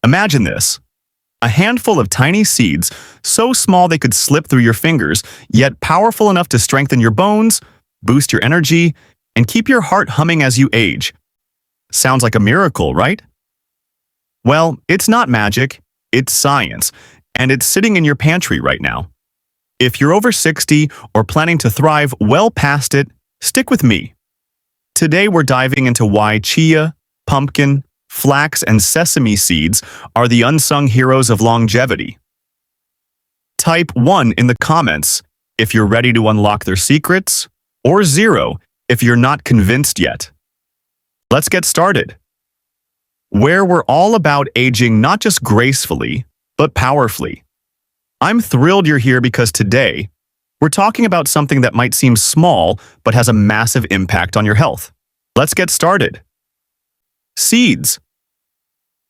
Imagine this. A handful of tiny seeds, so small they could slip through your fingers, yet powerful enough to strengthen your bones, boost your energy, and keep your heart humming as you age. Sounds like a miracle, right? Well, it's not magic, it's science, and it's sitting in your pantry right now. If you're over 60 or planning to thrive well past it, stick with me. Today we're diving into why chia, pumpkin, flax, and sesame seeds are the unsung heroes of longevity. Type 1 in the comments if you're ready to unlock their secrets, or 0 if you're not convinced yet. Let's get started. Where we're all about aging not just gracefully, but powerfully. I'm thrilled you're here because today, we're talking about something that might seem small but has a massive impact on your health. Let's get started. Seeds.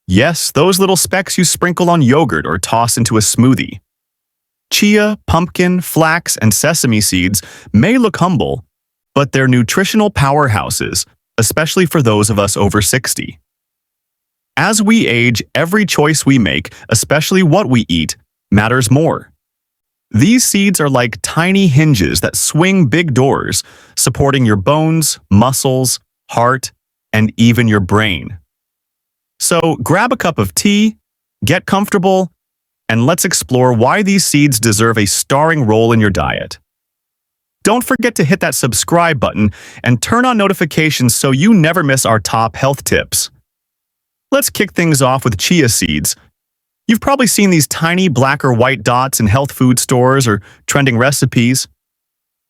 Yes, those little specks you sprinkle on yogurt or toss into a smoothie. Chia, pumpkin, flax, and sesame seeds may look humble, but they're nutritional powerhouses, especially for those of us over 60. As we age, every choice we make, especially what we eat, matters more. These seeds are like tiny hinges that swing big doors, supporting your bones, muscles, heart, and even your brain. So grab a cup of tea, get comfortable, and let's explore why these seeds deserve a starring role in your diet. Don't forget to hit that subscribe button and turn on notifications so you never miss our top health tips. Let's kick things off with chia seeds. You've probably seen these tiny black or white dots in health food stores or trending recipes.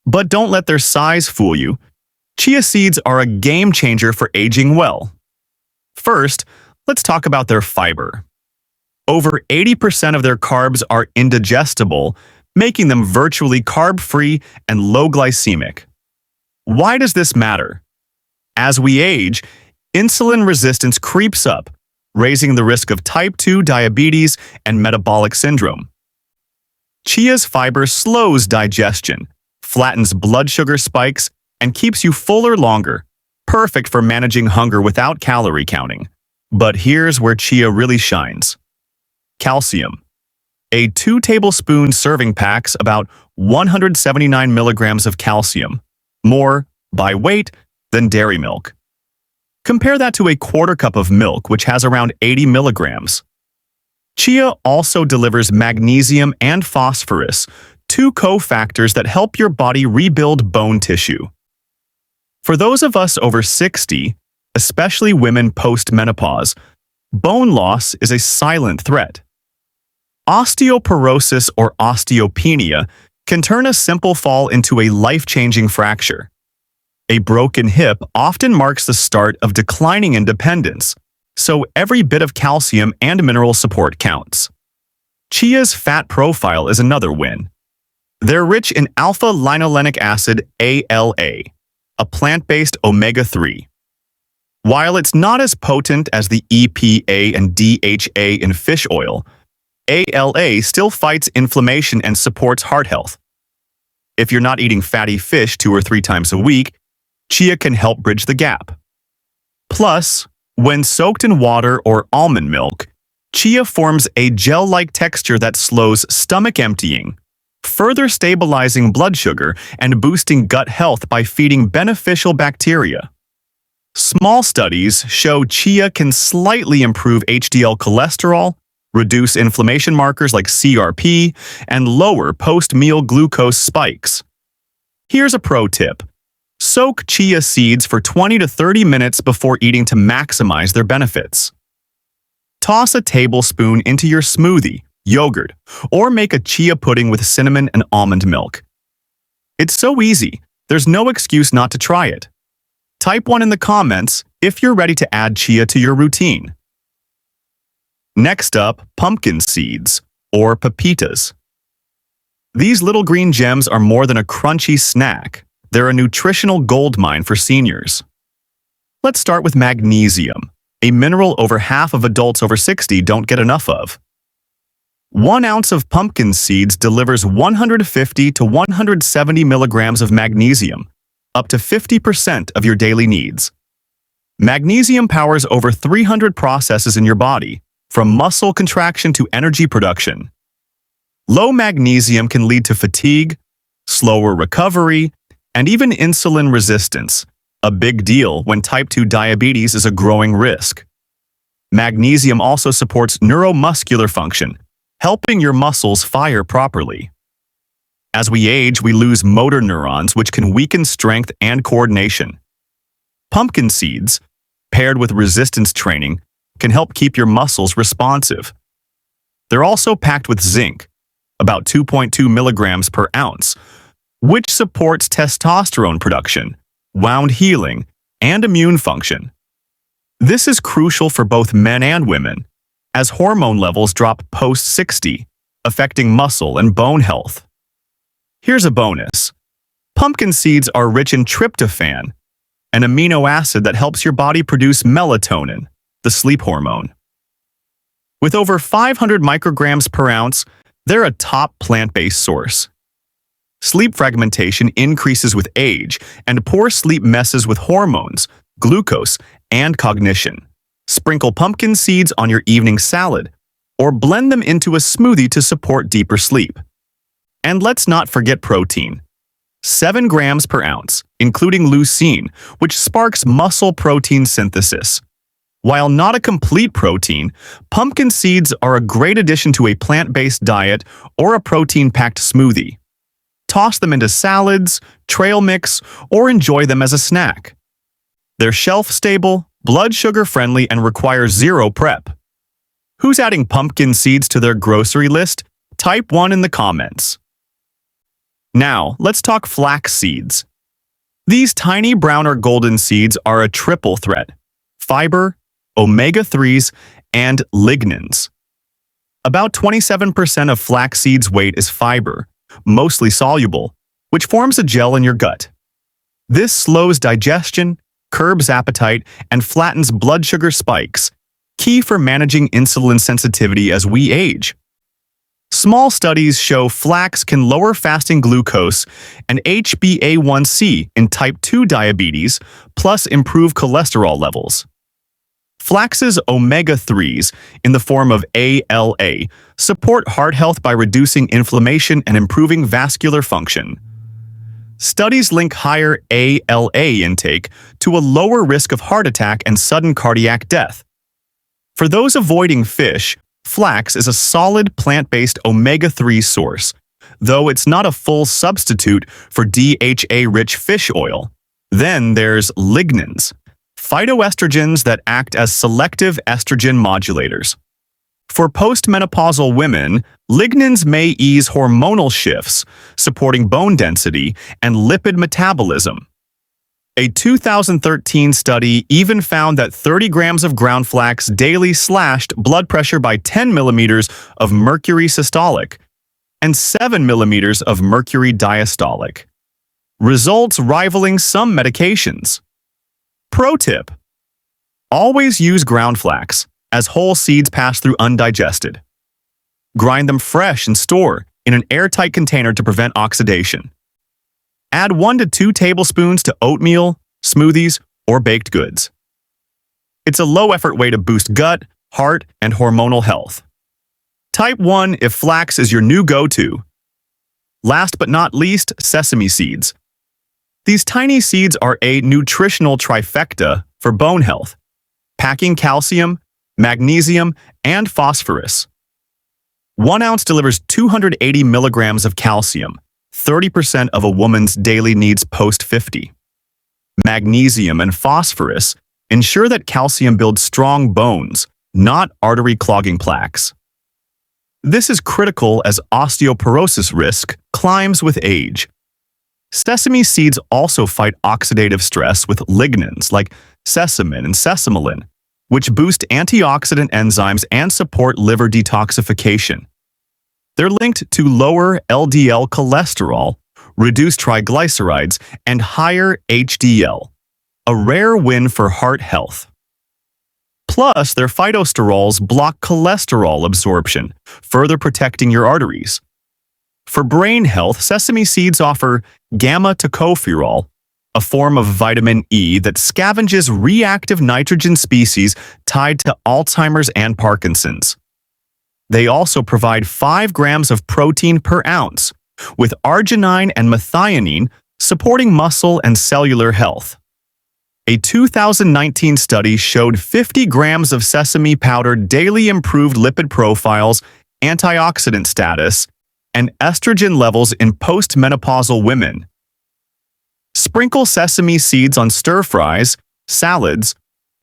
But don't let their size fool you. Chia seeds are a game changer for aging well. First, let's talk about their fiber. Over 80% of their carbs are indigestible, making them virtually carb-free and low glycemic. Why does this matter? As we age, insulin resistance creeps up, raising the risk of type 2 diabetes and metabolic syndrome. Chia's fiber slows digestion, flattens blood sugar spikes, and keeps you fuller longer, perfect for managing hunger without calorie counting. But here's where chia really shines. Calcium. A 2 tablespoon serving packs about 179 milligrams of calcium, more by weight than dairy milk. Compare that to a quarter cup of milk, which has around 80 milligrams. Chia also delivers magnesium and phosphorus, 2 cofactors that help your body rebuild bone tissue. For those of us over 60, especially women post-menopause, bone loss is a silent threat. Osteoporosis or osteopenia can turn a simple fall into a life-changing fracture. A broken hip often marks the start of declining independence, so every bit of calcium and mineral support counts. Chia's fat profile is another win. They're rich in alpha-linolenic acid ALA, a plant-based omega-3. While it's not as potent as the EPA and DHA in fish oil, ALA still fights inflammation and supports heart health. If you're not eating fatty fish 2 or 3 times a week, chia can help bridge the gap. Plus, when soaked in water or almond milk, chia forms a gel-like texture that slows stomach emptying, further stabilizing blood sugar and boosting gut health by feeding beneficial bacteria. Small studies show chia can slightly improve HDL cholesterol, reduce inflammation markers like CRP, and lower post-meal glucose spikes. Here's a pro tip. Soak chia seeds for 20 to 30 minutes before eating to maximize their benefits. Toss a tablespoon into your smoothie, yogurt, or make a chia pudding with cinnamon and almond milk. It's so easy, there's no excuse not to try it. Type 1 in the comments if you're ready to add chia to your routine. Next up, pumpkin seeds, or pepitas. These little green gems are more than a crunchy snack. They're a nutritional goldmine for seniors. Let's start with magnesium, a mineral over half of adults over 60 don't get enough of. 1 ounce of pumpkin seeds delivers 150 to 170 milligrams of magnesium, up to 50% of your daily needs. Magnesium powers over 300 processes in your body, from muscle contraction to energy production. Low magnesium can lead to fatigue, slower recovery, and even insulin resistance, a big deal when type 2 diabetes is a growing risk. Magnesium also supports neuromuscular function, helping your muscles fire properly. As we age, we lose motor neurons, which can weaken strength and coordination. Pumpkin seeds, paired with resistance training, can help keep your muscles responsive. They're also packed with zinc, about 2.2 milligrams per ounce, which supports testosterone production, wound healing, and immune function. This is crucial for both men and women, as hormone levels drop post-60, affecting muscle and bone health. Here's a bonus. Pumpkin seeds are rich in tryptophan, an amino acid that helps your body produce melatonin, the sleep hormone. With over 500 micrograms per ounce, they're a top plant-based source. Sleep fragmentation increases with age, and poor sleep messes with hormones, glucose, and cognition. Sprinkle pumpkin seeds on your evening salad, or blend them into a smoothie to support deeper sleep. And let's not forget protein. 7 grams per ounce, including leucine, which sparks muscle protein synthesis. While not a complete protein, pumpkin seeds are a great addition to a plant-based diet or a protein-packed smoothie. Toss them into salads, trail mix, or enjoy them as a snack. They're shelf-stable, blood sugar-friendly, and require zero prep. Who's adding pumpkin seeds to their grocery list? Type 1 in the comments. Now, let's talk flax seeds. These tiny brown or golden seeds are a triple threat: fiber, omega-3s, and lignans. About 27% of flax seeds' weight is fiber, mostly soluble, which forms a gel in your gut. This slows digestion, curbs appetite, and flattens blood sugar spikes, key for managing insulin sensitivity as we age. Small studies show flax can lower fasting glucose and HbA1c in type 2 diabetes, plus improve cholesterol levels. Flax's omega-3s, in the form of ALA, support heart health by reducing inflammation and improving vascular function. Studies link higher ALA intake to a lower risk of heart attack and sudden cardiac death. For those avoiding fish, flax is a solid plant-based omega-3 source, though it's not a full substitute for DHA-rich fish oil. Then there's lignans, phytoestrogens that act as selective estrogen modulators. For postmenopausal women, lignans may ease hormonal shifts, supporting bone density and lipid metabolism. A 2013 study even found that 30 grams of ground flax daily slashed blood pressure by 10 millimeters of mercury systolic and 7 millimeters of mercury diastolic, results rivaling some medications. Pro tip: always use ground flax, as whole seeds pass through undigested. Grind them fresh and store in an airtight container to prevent oxidation. Add 1 to 2 tablespoons to oatmeal, smoothies, or baked goods. It's a low-effort way to boost gut, heart, and hormonal health. Type 1 if flax is your new go-to. Last but not least, sesame seeds. These tiny seeds are a nutritional trifecta for bone health, packing calcium, magnesium, and phosphorus. 1 ounce delivers 280 milligrams of calcium, 30% of a woman's daily needs post-50. Magnesium and phosphorus ensure that calcium builds strong bones, not artery-clogging plaques. This is critical as osteoporosis risk climbs with age. Sesame seeds also fight oxidative stress with lignans like sesamin and sesamelin, which boost antioxidant enzymes and support liver detoxification. They're linked to lower LDL cholesterol, reduced triglycerides, and higher HDL, a rare win for heart health. Plus, their phytosterols block cholesterol absorption, further protecting your arteries. For brain health, sesame seeds offer gamma tocopherol, a form of vitamin E that scavenges reactive nitrogen species tied to Alzheimer's and Parkinson's. They also provide 5 grams of protein per ounce, with arginine and methionine supporting muscle and cellular health. A 2019 study showed 50 grams of sesame powder daily improved lipid profiles, antioxidant status, and estrogen levels in postmenopausal women. Sprinkle sesame seeds on stir-fries, salads,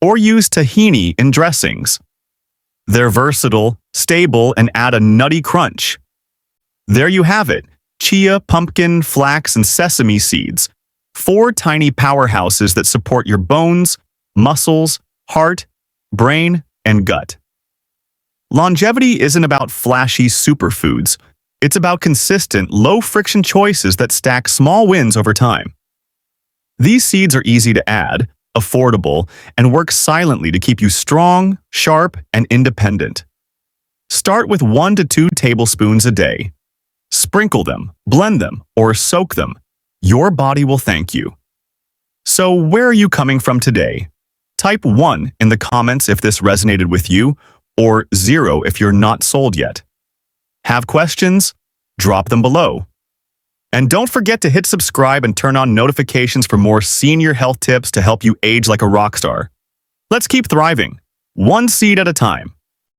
or use tahini in dressings. They're versatile, stable, and add a nutty crunch. There you have it, chia, pumpkin, flax, and sesame seeds. 4 tiny powerhouses that support your bones, muscles, heart, brain, and gut. Longevity isn't about flashy superfoods. It's about consistent, low-friction choices that stack small wins over time. These seeds are easy to add, affordable, and work silently to keep you strong, sharp, and independent. Start with 1 to 2 tablespoons a day. Sprinkle them, blend them, or soak them. Your body will thank you. So where are you coming from today? Type 1 in the comments if this resonated with you, or 0 if you're not sold yet. Have questions? Drop them below. And don't forget to hit subscribe and turn on notifications for more senior health tips to help you age like a rock star. Let's keep thriving, one seed at a time.